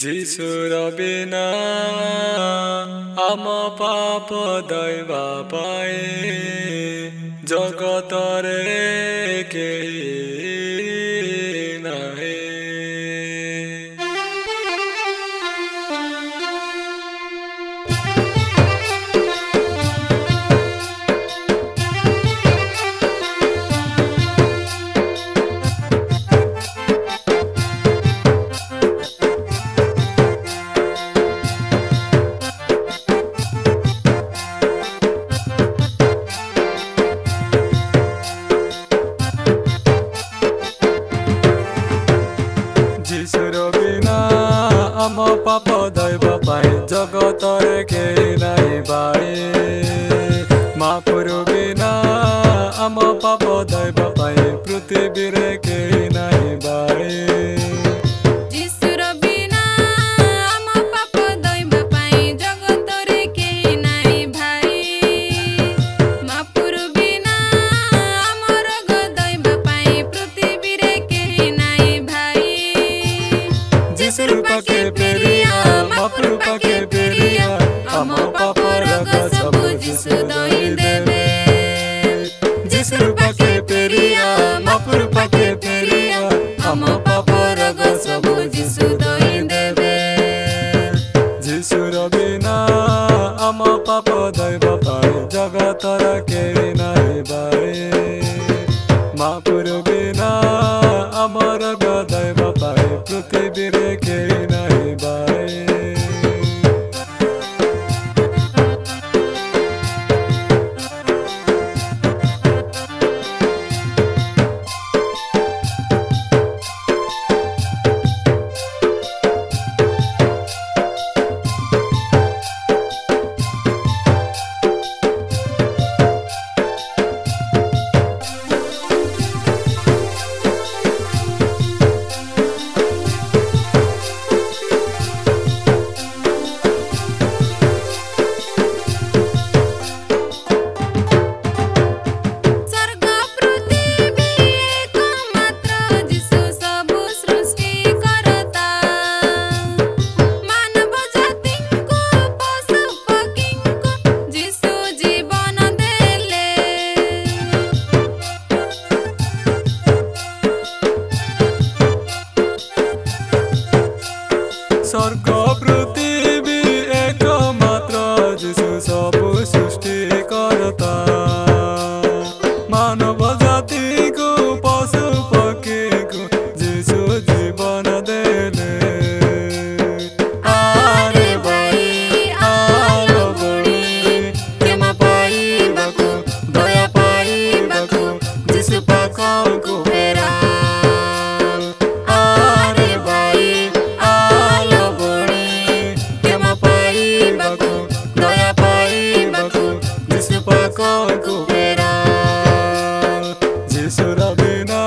যিশুর বিনা আম পাপ দৈবা পায়ে জগতরে কেহি নাহি। যিশুর বিনা আম পাপ দৈবা পায়ে জগতরে কেহি নাহি বাড়ি। মহাপুর বিনা আম পাপ দৈবা পায়ে পৃথিবীরে কেহি নাহি বাড়ি। যিশুর বিনা আম পাপ দৈবা পায়ে জগতরে কেহি নাহি ভাই। মহাপুর বিনা আম রোগ দৈবা পায়ে পৃথিবীরে কেহি নাহি ভাই। যিশুর পাকে পেরিয়া মহাপুর পাকে পেরিয়া আম পাপ রোগ সবু যিশু দই দেবে। যিশুর পাকে পেরিয়া মহাপুর পাকে পেরিয়া আম পাপ রোগ সবু যিশু দই দেবে। যিশুর বিনা আম পাপ দৈবা পায়ে জগতরে কেহি নাহি বাড়ি। মহাপুর বিনা আম রোগ দৈবা পায়ে পৃথিবীরে কেহি নাহি বাড়ি। স্বর্গ পৃথিবী একমাত্র যিশু সবু সৃষ্টি করতা। মানব জাতিଙ୍କୁ পশু পক্ষୀଙ୍କୁ যিশু জীবন দেলে। স্বর্গ পৃথিবী একমাত্র যিশু সবু সৃষ্টি করতা। মানব জাতিକୁ পশু পক্ষীକୁ যিশু জীবন দেলে। ଆରେ ଭାଇ ଆଲୋ ବୁଢ଼ୀ କ୍ଷମା ପାଇବାକୁ ଦୟା ପାଇବାକୁ যিশু ପାଖକୁ ଫେରା। ଆରେ ଭାଇ ଆଲୋ ବୁଢ଼ୀ କ୍ଷମା ପାଇବାକୁ ଦୟା ପାଇବାକୁ যিশু ପାଖକୁ ଫେରା। যিশুর বিনা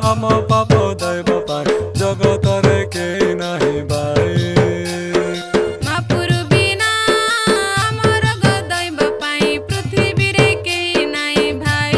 আম পাপ দৈবা পায়ে জগতরে কেহি নাহি বাড়ি। মহাপুর বিনা আম রোগ দৈবা পায়ে পৃথিবীরে কেহি নাহি ভাই।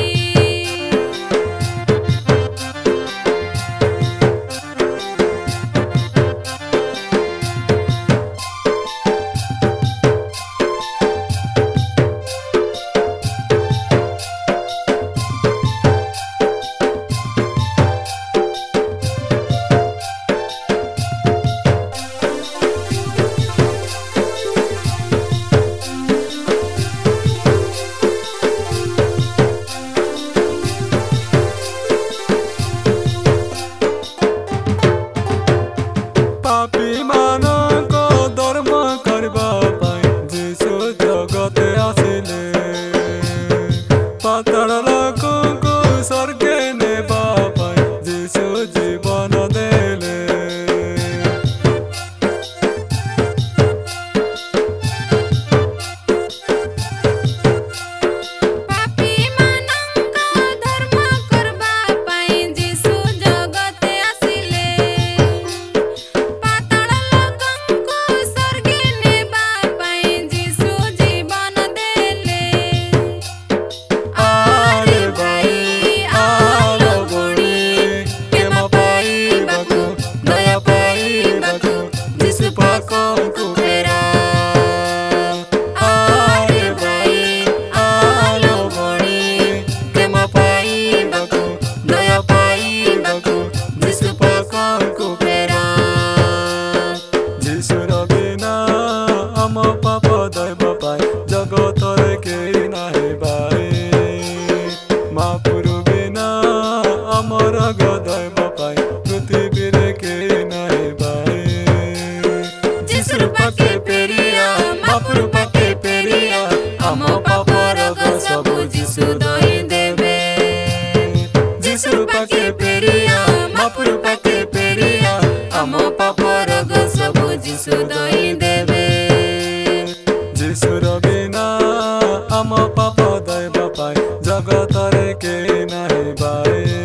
आमर दैव पाई पृथ्वी रे के नाही पाए যিশুর পাকে পেরিয়া মহাপ্রভু পাকে পেরিয়া আম পাপর গো সবু যিশু দই দেবে যিশুর পাকে পেরিয়া মহাপ্রভু পাকে পেরিয়া আম পাপর গো সবু যিশু দই দেবে যিশুর বিনা आम पाप दैव पाई जगत रे के नाही पाए।